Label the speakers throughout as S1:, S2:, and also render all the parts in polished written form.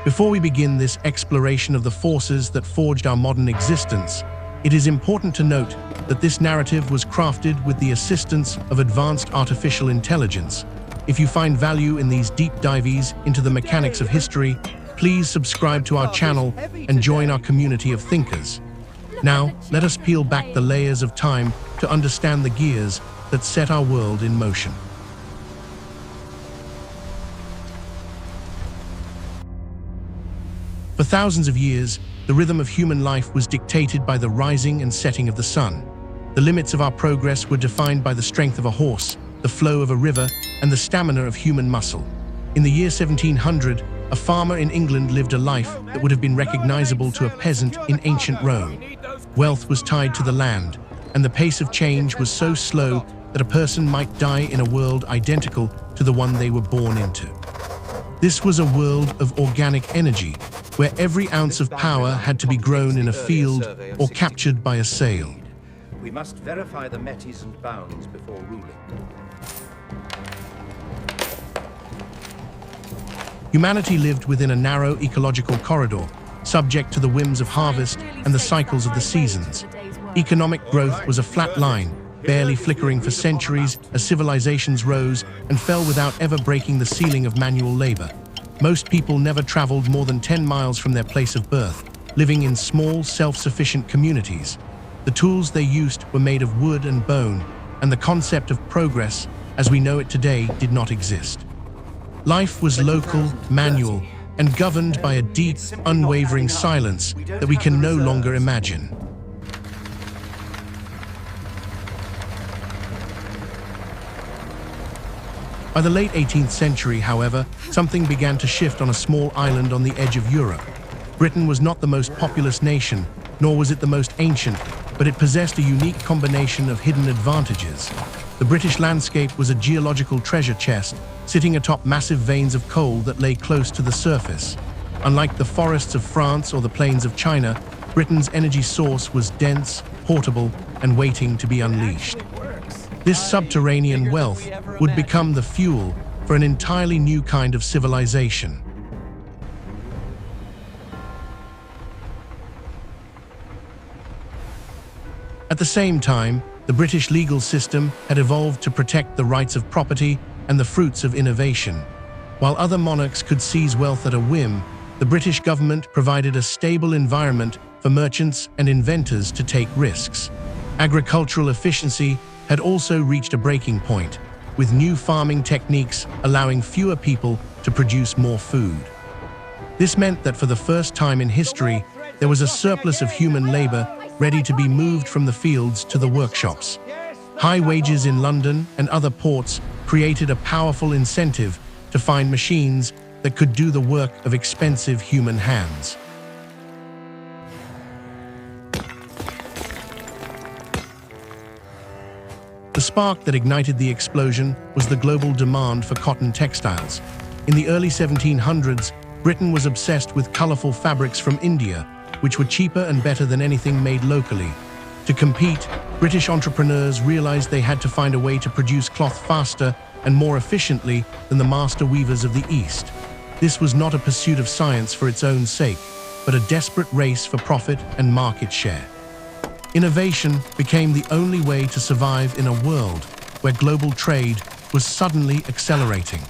S1: Before we begin this exploration of the forces that forged our modern existence, it is important to note that this narrative was crafted with the assistance of advanced artificial intelligence. If you find value in these deep dives into the mechanics of history, please subscribe to our channel and join our community of thinkers. Now, let us peel back the layers of time to understand the gears that set our world in motion. For thousands of years, the rhythm of human life was dictated by the rising and setting of the sun. The limits of our progress were defined by the strength of a horse, the flow of a river, and the stamina of human muscle. In the year 1700, a farmer in England lived a life that would have been recognizable to a peasant in ancient Rome. Wealth was tied to the land, and the pace of change was so slow that a person might die in a world identical to the one they were born into. This was a world of organic energy, where every ounce of power had to be grown in a field or captured by a sail.
S2: We must verify the metes and bounds before ruling.
S1: Humanity lived within a narrow ecological corridor, subject to the whims of harvest and the cycles of the seasons. Economic growth was a flat line, barely flickering for centuries as civilizations rose and fell without ever breaking the ceiling of manual labor. Most people never traveled more than 10 miles from their place of birth, living in small, self-sufficient communities. The tools they used were made of wood and bone, and the concept of progress, as we know it today, did not exist. Life was local, manual, and governed by a deep, unwavering silence that we can no longer imagine. By the late 18th century, however, something began to shift on a small island on the edge of Europe. Britain was not the most populous nation, nor was it the most ancient, but it possessed a unique combination of hidden advantages. The British landscape was a geological treasure chest, sitting atop massive veins of coal that lay close to the surface. Unlike the forests of France or the plains of China, Britain's energy source was dense, portable, and waiting to be unleashed. This subterranean wealth would become the fuel for an entirely new kind of civilization. At the same time, the British legal system had evolved to protect the rights of property and the fruits of innovation. While other monarchs could seize wealth at a whim, the British government provided a stable environment for merchants and inventors to take risks. Agricultural efficiency had also reached a breaking point, with new farming techniques allowing fewer people to produce more food. This meant that for the first time in history, there was a surplus of human labor ready to be moved from the fields to the workshops. High wages in London and other ports created a powerful incentive to find machines that could do the work of expensive human hands. The spark that ignited the explosion was the global demand for cotton textiles. In the early 1700s, Britain was obsessed with colorful fabrics from India, which were cheaper and better than anything made locally. To compete, British entrepreneurs realized they had to find a way to produce cloth faster and more efficiently than the master weavers of the East. This was not a pursuit of science for its own sake, but a desperate race for profit and market share. Innovation became the only way to survive in a world where global trade was suddenly accelerating.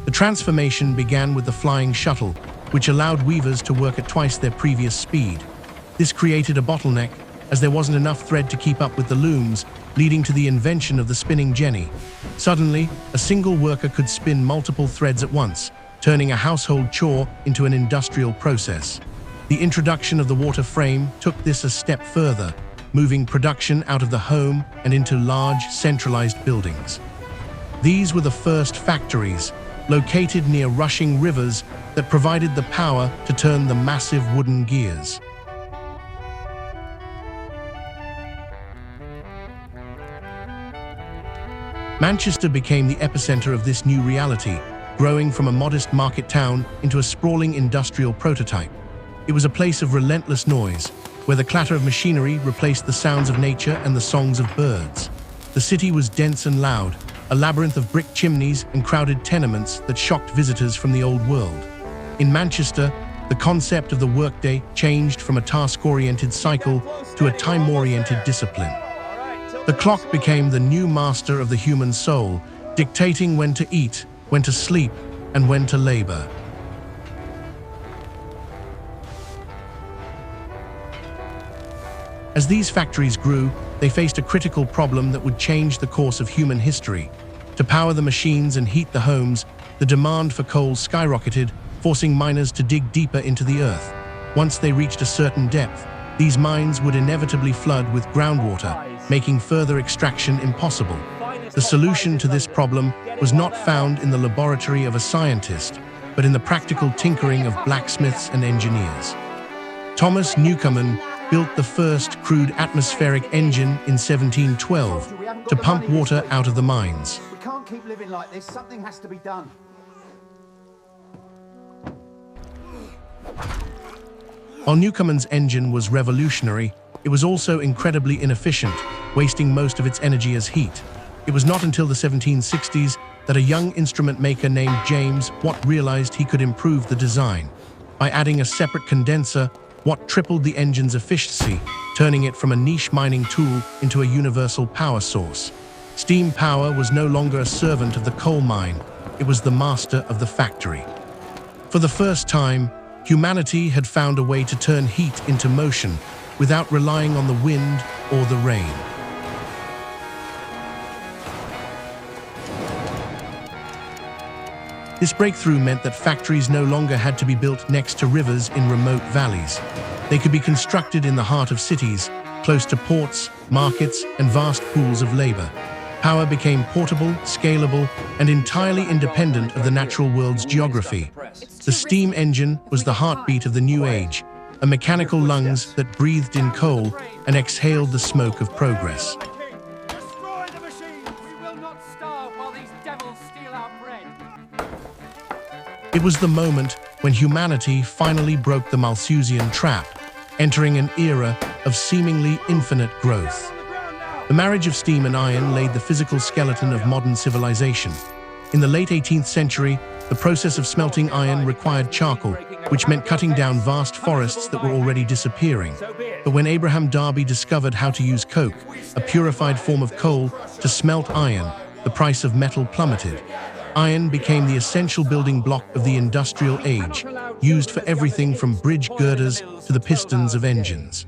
S1: The transformation began with the flying shuttle, which allowed weavers to work at twice their previous speed. This created a bottleneck, as there wasn't enough thread to keep up with the looms, leading to the invention of the spinning jenny. Suddenly, a single worker could spin multiple threads at once, turning a household chore into an industrial process. The introduction of the water frame took this a step further, moving production out of the home and into large, centralized buildings. These were the first factories, located near rushing rivers, that provided the power to turn the massive wooden gears. Manchester became the epicenter of this new reality, growing from a modest market town into a sprawling industrial prototype. It was a place of relentless noise, where the clatter of machinery replaced the sounds of nature and the songs of birds. The city was dense and loud, a labyrinth of brick chimneys and crowded tenements that shocked visitors from the old world. In Manchester, the concept of the workday changed from a task-oriented cycle to a time-oriented discipline. The clock became the new master of the human soul, dictating when to eat, when to sleep, and when to labor. As these factories grew, they faced a critical problem that would change the course of human history. To power the machines and heat the homes, the demand for coal skyrocketed, forcing miners to dig deeper into the earth. Once they reached a certain depth, these mines would inevitably flood with groundwater, making further extraction impossible. The solution to this problem was not found in the laboratory of a scientist, but in the practical tinkering of blacksmiths and engineers. Thomas Newcomen built the first crude atmospheric engine in 1712 to pump water out of the mines.
S3: We can't keep living like this. Something has to be done.
S1: While Newcomen's engine was revolutionary, it was also incredibly inefficient, wasting most of its energy as heat. It was not until the 1760s that a young instrument maker named James Watt realized he could improve the design. By adding a separate condenser, Watt tripled the engine's efficiency, turning it from a niche mining tool into a universal power source. Steam power was no longer a servant of the coal mine, it was the master of the factory. For the first time, humanity had found a way to turn heat into motion without relying on the wind or the rain. This breakthrough meant that factories no longer had to be built next to rivers in remote valleys. They could be constructed in the heart of cities, close to ports, markets, and vast pools of labor. Power became portable, scalable, and entirely independent of the natural world's geography. The steam engine was the heartbeat of the new age, a mechanical lungs that breathed in coal and exhaled the smoke of progress.
S4: Destroy the machines! We will not starve while these devils steal our bread!
S1: It was the moment when humanity finally broke the Malthusian trap, entering an era of seemingly infinite growth. The marriage of steam and iron laid the physical skeleton of modern civilization. In the late 18th century, the process of smelting iron required charcoal, which meant cutting down vast forests that were already disappearing. But when Abraham Darby discovered how to use coke, a purified form of coal, to smelt iron, the price of metal plummeted. Iron became the essential building block of the industrial age, used for everything from bridge girders to the pistons of engines.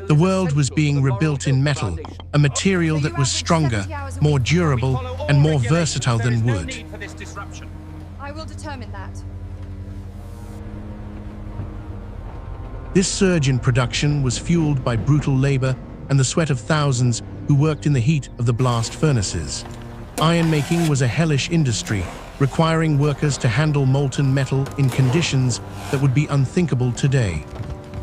S1: The world was being rebuilt in metal, a material that was stronger, more durable, and more versatile than wood.
S5: I will determine that.
S1: This surge in production was fueled by brutal labor and the sweat of thousands who worked in the heat of the blast furnaces. Iron making was a hellish industry, requiring workers to handle molten metal in conditions that would be unthinkable today.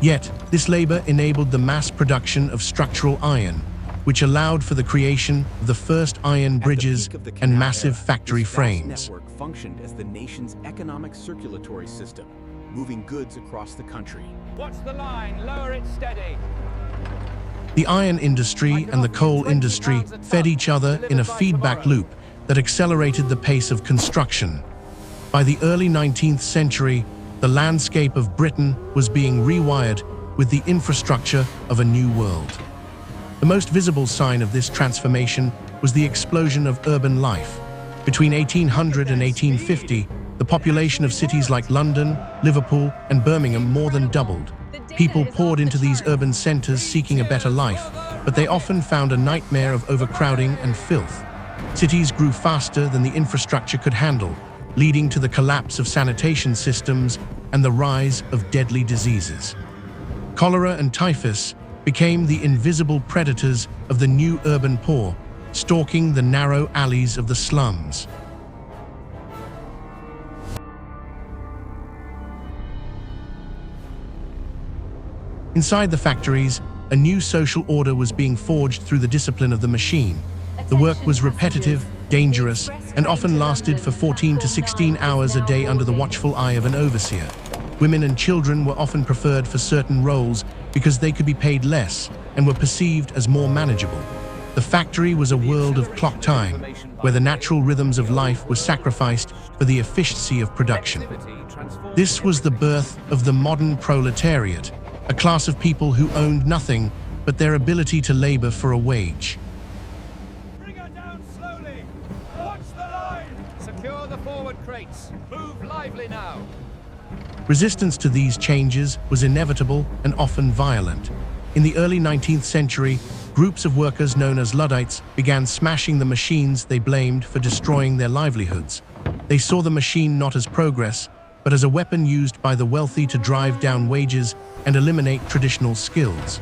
S1: Yet, this labor enabled the mass production of structural iron, which allowed for the creation of the first iron bridges and massive factory frames.
S6: This network functioned as the nation's economic circulatory system, moving goods across the country.
S4: Watch the line, lower it steady.
S1: The iron industry and the coal industry fed each other in a feedback loop that accelerated the pace of construction. By the early 19th century, the landscape of Britain was being rewired with the infrastructure of a new world. The most visible sign of this transformation was the explosion of urban life. Between 1800 and 1850, the population of cities like London, Liverpool, and Birmingham more than doubled. People poured into these urban centers seeking a better life, but they often found a nightmare of overcrowding and filth. Cities grew faster than the infrastructure could handle, leading to the collapse of sanitation systems and the rise of deadly diseases. Cholera and typhus became the invisible predators of the new urban poor, stalking the narrow alleys of the slums. Inside the factories, a new social order was being forged through the discipline of the machine. The work was repetitive, dangerous, and often lasted for 14 to 16 hours a day under the watchful eye of an overseer. Women and children were often preferred for certain roles because they could be paid less and were perceived as more manageable. The factory was a world of clock time, where the natural rhythms of life were sacrificed for the efficiency of production. This was the birth of the modern proletariat, a class of people who owned nothing but their ability to labor for a wage.
S4: Bring her down slowly! Watch the line! Secure the forward crates. Move lively now.
S1: Resistance to these changes was inevitable and often violent. In the early 19th century, groups of workers known as Luddites began smashing the machines they blamed for destroying their livelihoods. They saw the machine not as progress, but as a weapon used by the wealthy to drive down wages and eliminate traditional skills.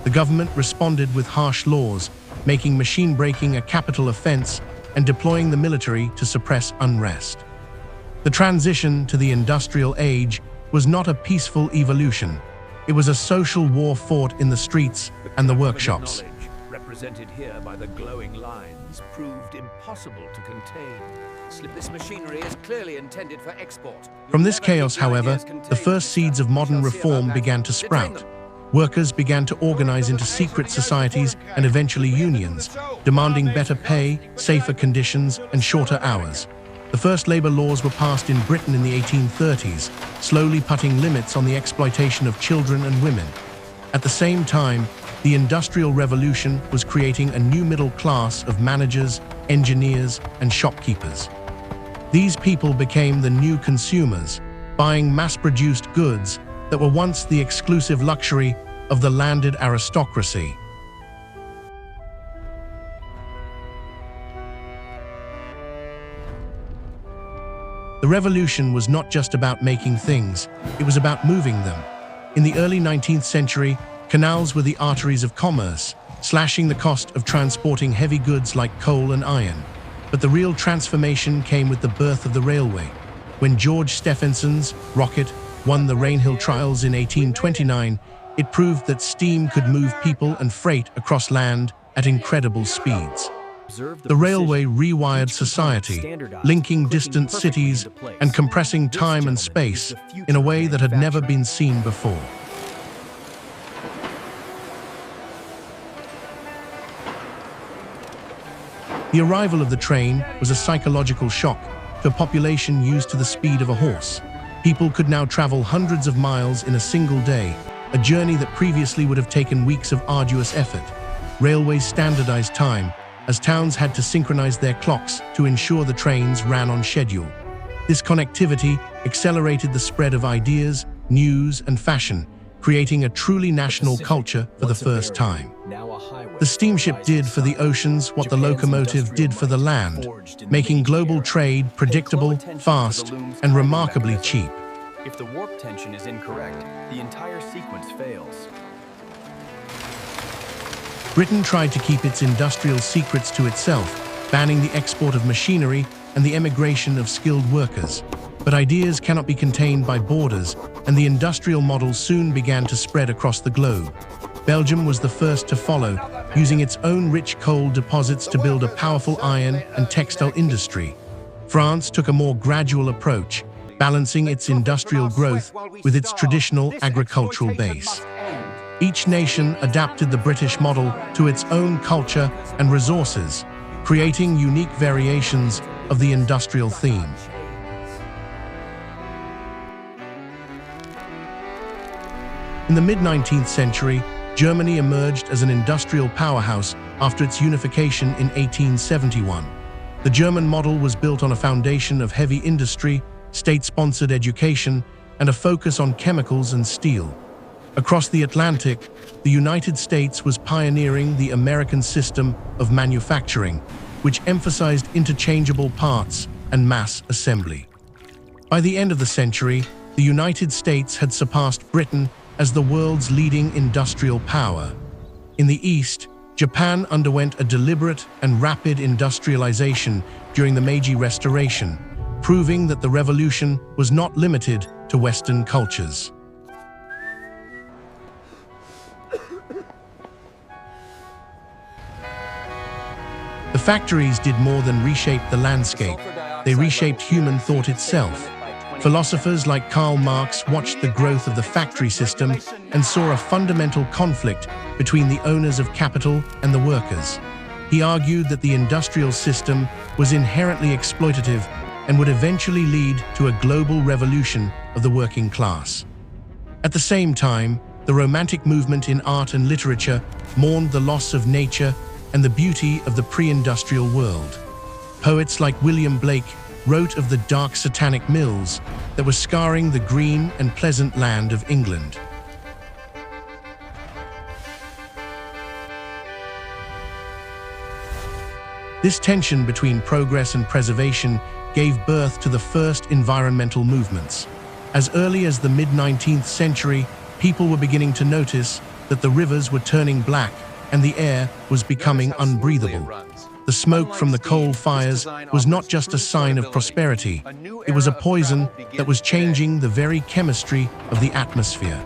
S1: The government responded with harsh laws, making machine breaking a capital offense and deploying the military to suppress unrest. The transition to the industrial age was not a peaceful evolution. It was a social war fought in the streets and the workshops.
S7: Knowledge, represented here by the glowing lines, proved impossible to contain.
S2: This machinery is clearly intended for export.
S1: From this chaos, however, the first seeds of modern reform began to sprout. Workers began to organize into secret societies and eventually unions, demanding better pay, safer conditions, and shorter hours. The first labor laws were passed in Britain in the 1830s, slowly putting limits on the exploitation of children and women. At the same time, the Industrial Revolution was creating a new middle class of managers, engineers, and shopkeepers. These people became the new consumers, buying mass-produced goods that were once the exclusive luxury of the landed aristocracy. The revolution was not just about making things, it was about moving them. In the early 19th century, canals were the arteries of commerce, slashing the cost of transporting heavy goods like coal and iron. But the real transformation came with the birth of the railway. When George Stephenson's rocket won the Rainhill trials in 1829, it proved that steam could move people and freight across land at incredible speeds. The railway rewired society, linking distant cities and compressing time and space in a way that had never been seen before. The arrival of the train was a psychological shock to a population used to the speed of a horse. People could now travel hundreds of miles in a single day, a journey that previously would have taken weeks of arduous effort. Railways standardized time, as towns had to synchronize their clocks to ensure the trains ran on schedule. This connectivity accelerated the spread of ideas, news, and fashion, creating a truly national culture for the first time. The steamship did for the oceans what the locomotive did for the land, making global trade predictable, fast, and remarkably cheap.
S8: If the warp tension is incorrect, the entire sequence fails.
S1: Britain tried to keep its industrial secrets to itself, banning the export of machinery and the emigration of skilled workers. But ideas cannot be contained by borders, and the industrial model soon began to spread across the globe. Belgium was the first to follow, using its own rich coal deposits to build a powerful iron and textile industry. France took a more gradual approach, balancing its industrial growth with its traditional agricultural base. Each nation adapted the British model to its own culture and resources, creating unique variations of the industrial theme. In the mid-19th century, Germany emerged as an industrial powerhouse after its unification in 1871. The German model was built on a foundation of heavy industry, state-sponsored education, and a focus on chemicals and steel. Across the Atlantic, the United States was pioneering the American system of manufacturing, which emphasized interchangeable parts and mass assembly. By the end of the century, the United States had surpassed Britain as the world's leading industrial power. In the East, Japan underwent a deliberate and rapid industrialization during the Meiji Restoration, proving that the revolution was not limited to Western cultures. The factories did more than reshape the landscape. They reshaped human thought itself. Philosophers like Karl Marx watched the growth of the factory system and saw a fundamental conflict between the owners of capital and the workers. He argued that the industrial system was inherently exploitative and would eventually lead to a global revolution of the working class. At the same time, the Romantic movement in art and literature mourned the loss of nature and the beauty of the pre-industrial world. Poets like William Blake wrote of the dark satanic mills that were scarring the green and pleasant land of England. This tension between progress and preservation gave birth to the first environmental movements. As early as the mid-19th century, people were beginning to notice that the rivers were turning black and the air was becoming unbreathable. The smoke from the coal fires was not just a sign of prosperity, it was a poison that was changing the very chemistry of the atmosphere.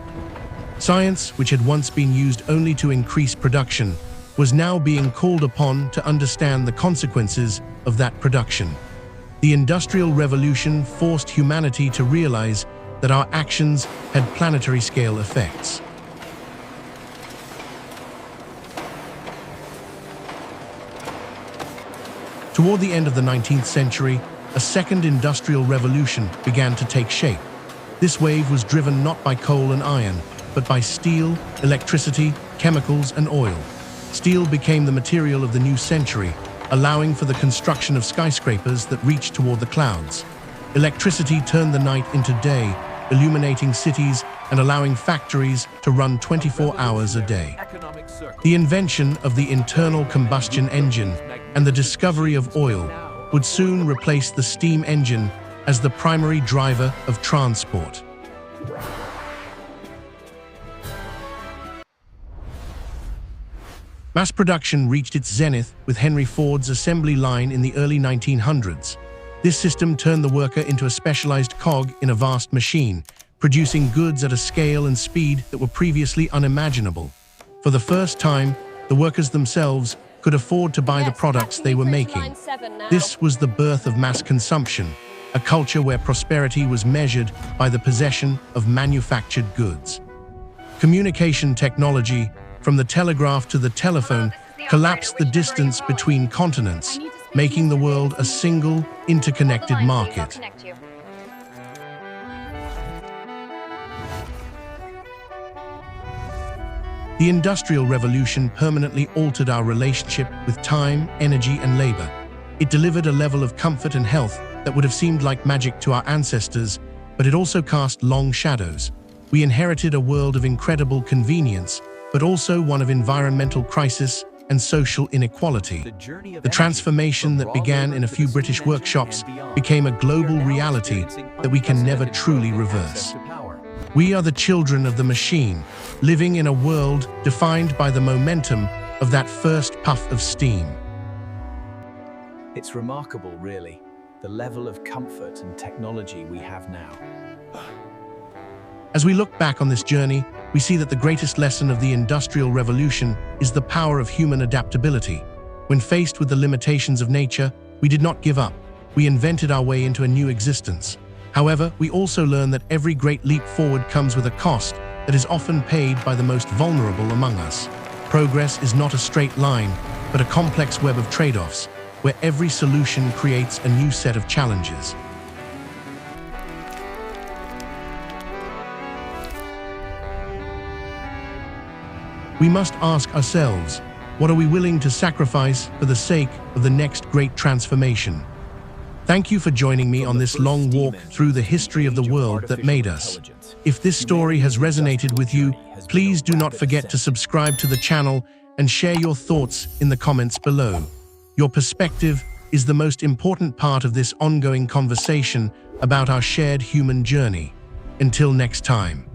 S1: Science, which had once been used only to increase production, was now being called upon to understand the consequences of that production. The Industrial Revolution forced humanity to realize that our actions had planetary-scale effects. Toward the end of the 19th century, a second industrial revolution began to take shape. This wave was driven not by coal and iron, but by steel, electricity, chemicals, and oil. Steel became the material of the new century, allowing for the construction of skyscrapers that reached toward the clouds. Electricity turned the night into day, illuminating cities and allowing factories to run 24 hours a day. The invention of the internal combustion engine and the discovery of oil would soon replace the steam engine as the primary driver of transport. Mass production reached its zenith with Henry Ford's assembly line in the early 1900s. This system turned the worker into a specialized cog in a vast machine, producing goods at a scale and speed that were previously unimaginable. For the first time, the workers themselves could afford to buy the products they were making. This was the birth of mass consumption, a culture where prosperity was measured by the possession of manufactured goods. Communication technology, from the telegraph to the telephone, collapsed the distance between continents, making the world a single, interconnected market. The Industrial Revolution permanently altered our relationship with time, energy, and labor. It delivered a level of comfort and health that would have seemed like magic to our ancestors, but it also cast long shadows. We inherited a world of incredible convenience, but also one of environmental crisis and social inequality. The transformation that began in a few British workshops became a global reality that we can never truly reverse. We are the children of the machine, living in a world defined by the momentum of that first puff of steam.
S8: It's remarkable, really, the level of comfort and technology we have now.
S1: As we look back on this journey, we see that the greatest lesson of the Industrial Revolution is the power of human adaptability. When faced with the limitations of nature, we did not give up. We invented our way into a new existence. However, we also learn that every great leap forward comes with a cost that is often paid by the most vulnerable among us. Progress is not a straight line, but a complex web of trade-offs, where every solution creates a new set of challenges. We must ask ourselves, what are we willing to sacrifice for the sake of the next great transformation? Thank you for joining me on this long walk through the history of the world that made us. If this story has resonated with you, please do not forget to subscribe to the channel and share your thoughts in the comments below. Your perspective is the most important part of this ongoing conversation about our shared human journey. Until next time.